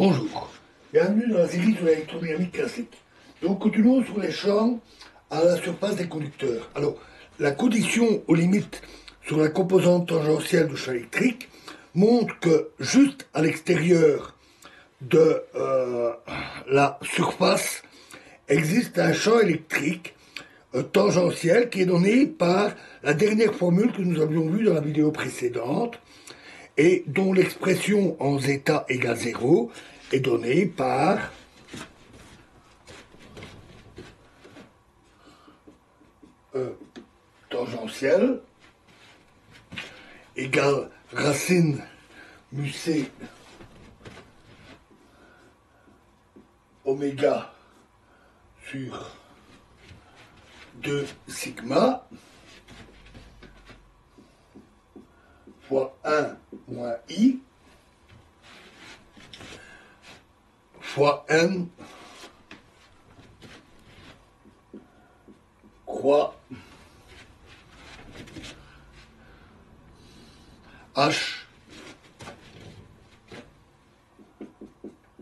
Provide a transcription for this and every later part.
Bonjour, bienvenue dans la série sur l'électrodynamique classique. Donc continuons sur les champs à la surface des conducteurs. Alors, la condition aux limites sur la composante tangentielle du champ électrique montre que juste à l'extérieur de la surface existe un champ électrique tangentiel qui est donné par la dernière formule que nous avions vue dans la vidéo précédente et dont l'expression en zeta égale 0 est donnée par E tangentiel égale racine mu c oméga sur 2 sigma fois 1 moins i fois n croix h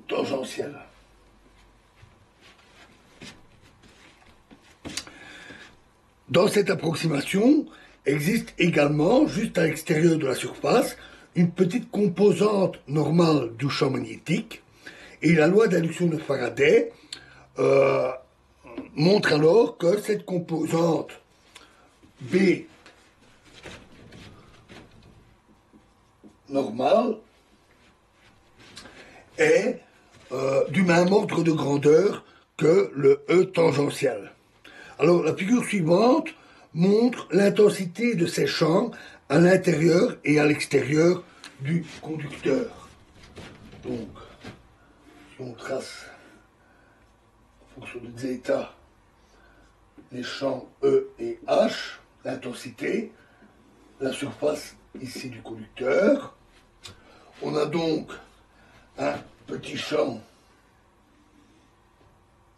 tangentiel. Dans cette approximation, existe également, juste à l'extérieur de la surface, une petite composante normale du champ magnétique, et la loi d'induction de Faraday montre alors que cette composante B normale est du même ordre de grandeur que le E tangentiel. Alors la figure suivante montre l'intensité de ces champs à l'intérieur et à l'extérieur du conducteur. Donc, si on trace en fonction de zeta les champs E et H, l'intensité, la surface ici du conducteur, on a donc un petit champ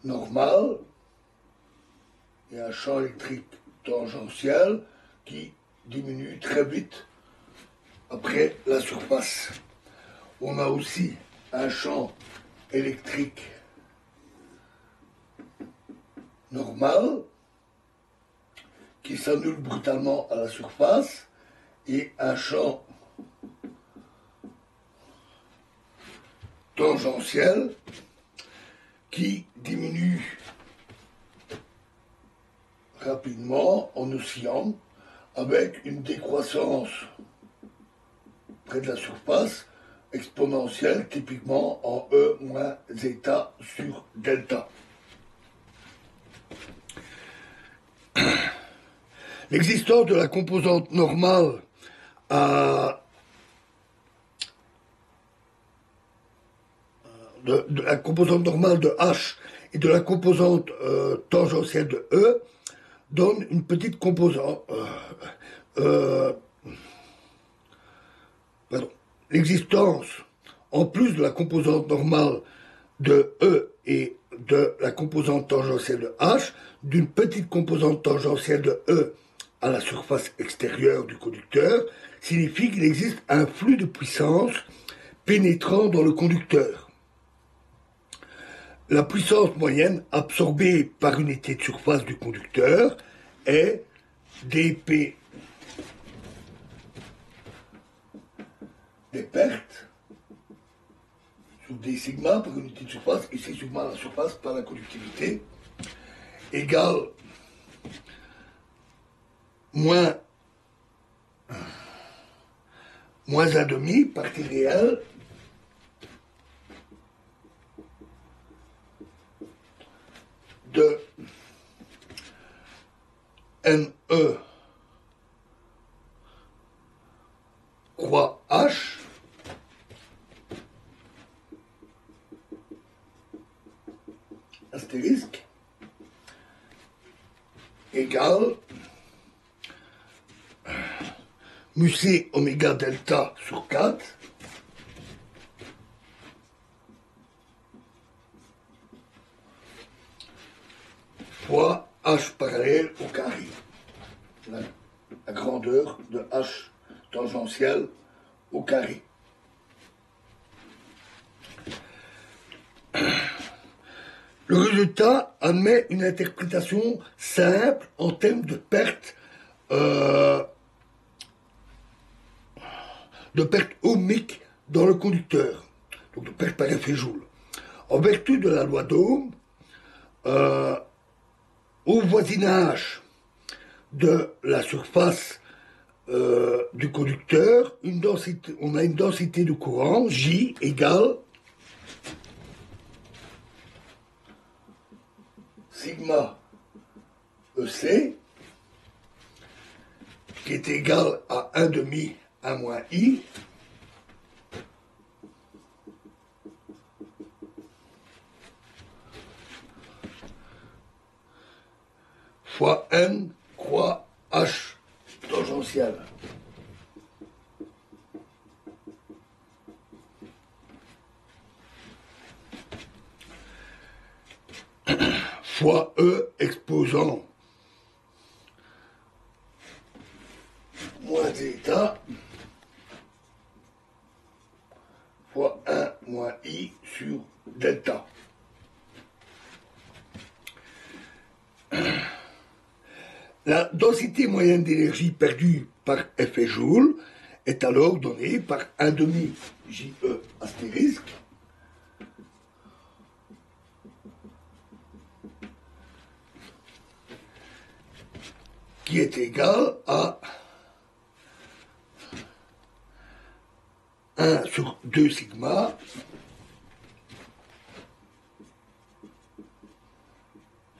normal et un champ électrique tangentiel qui diminue très vite après la surface. On a aussi un champ électrique normal qui s'annule brutalement à la surface et un champ tangentiel qui diminue rapidement en oscillant avec une décroissance près de la surface exponentielle typiquement en E moins zeta sur delta. L'existence de la composante normale de la composante normale de H et de la composante tangentielle de E donne une petite composante. L'existence, en plus de la composante normale de E et de la composante tangentielle de H, d'une petite composante tangentielle de E à la surface extérieure du conducteur, signifie qu'il existe un flux de puissance pénétrant dans le conducteur. La puissance moyenne absorbée par unité de surface du conducteur est dP des pertes sur d sigma par unité de surface, et c sigma la surface par la conductivité, égale moins 1,5 partie réelle de NE croix H astérisque égale mu c oméga delta sur 4 fois H parallèle au carré. La grandeur de H tangentiel au carré. Le résultat admet une interprétation simple en termes de perte ohmique dans le conducteur, donc de perte par effet Joule. En vertu de la loi d'Ohm, au voisinage de la surface du conducteur, on a une densité de courant, J égale sigma EC, qui est égal à 1 demi à moins I, fois N croix H tangentielle. Fois E exposant moins zeta fois 1 moins I sur delta. La densité moyenne d'énergie perdue par effet Joule est alors donnée par 1 demi JE astérisque qui est égal à 1 sur 2 sigma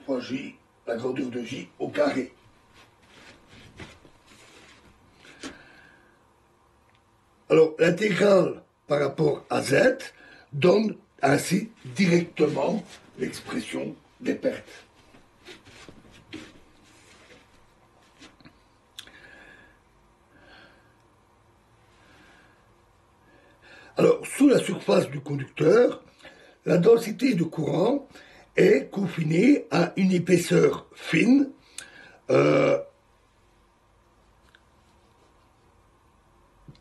fois J, la grandeur de J au carré. Alors, l'intégrale par rapport à Z donne ainsi directement l'expression des pertes. Alors, sous la surface du conducteur, la densité de courant est confinée à une épaisseur fine,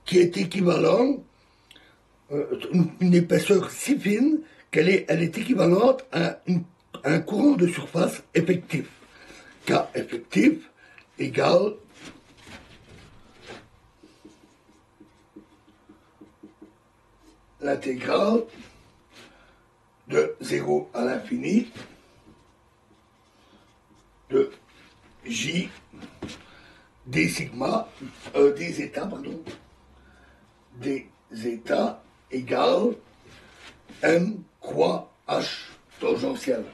qui est équivalent, une épaisseur si fine qu'elle est équivalente à un courant de surface effectif. K effectif égale l'intégrale de 0 à l'infini de J d sigma, d zeta, pardon, d zeta égale M croix H tangentielle.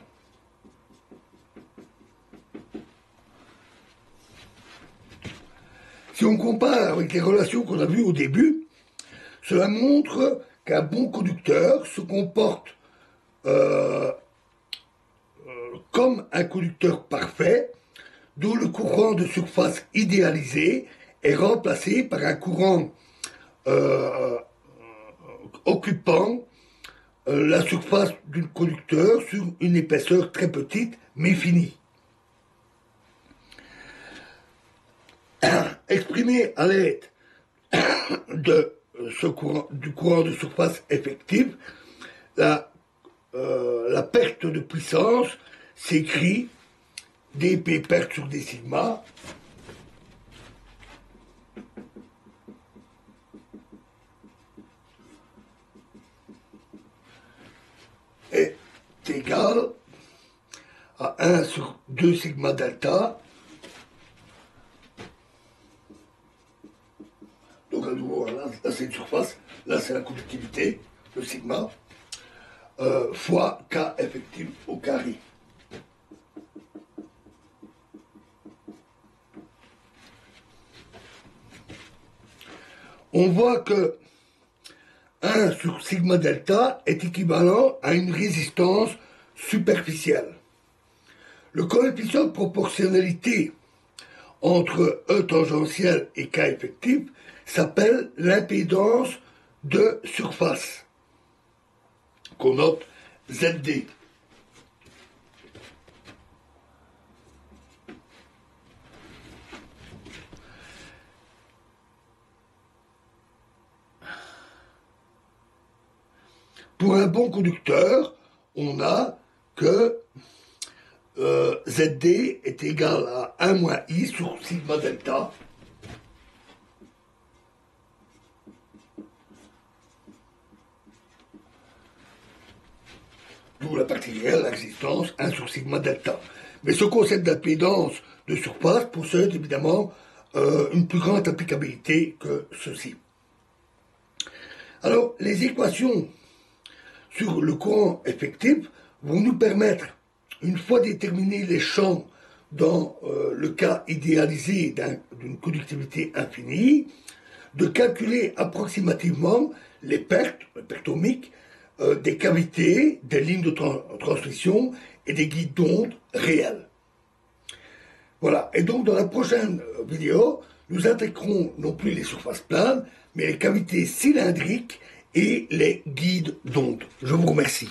Si on compare avec les relations qu'on a vues au début, cela montre qu'un bon conducteur se comporte comme un conducteur parfait, d'où le courant de surface idéalisé est remplacé par un courant occupant la surface du conducteur sur une épaisseur très petite mais finie. Exprimé à l'aide de du courant de surface effective, la perte de puissance s'écrit dp perte sur d sigma est égal à 1 sur 2 sigma delta. Donc à nouveau, là c'est une surface, là c'est la conductivité, le sigma, fois K effectif au carré. On voit que 1 sur sigma delta est équivalent à une résistance superficielle. Le coefficient de proportionnalité entre E tangentiel et K effectif s'appelle l'impédance de surface, qu'on note ZD. Pour un bon conducteur, on a que ZD est égal à 1 moins I sur sigma delta. D'où la partie réelle, l'existence 1 sur sigma delta. Mais ce concept d'impédance de surface possède évidemment une plus grande applicabilité que ceci. Alors, les équations sur le courant effectif vont nous permettre, une fois déterminés les champs dans le cas idéalisé d'une conductivité infinie, de calculer approximativement les pertes ohmiques des cavités, des lignes de transmission et des guides d'ondes réels. Voilà, et donc dans la prochaine vidéo, nous intégrerons non plus les surfaces planes, mais les cavités cylindriques et les guides d'ondes. Je vous remercie.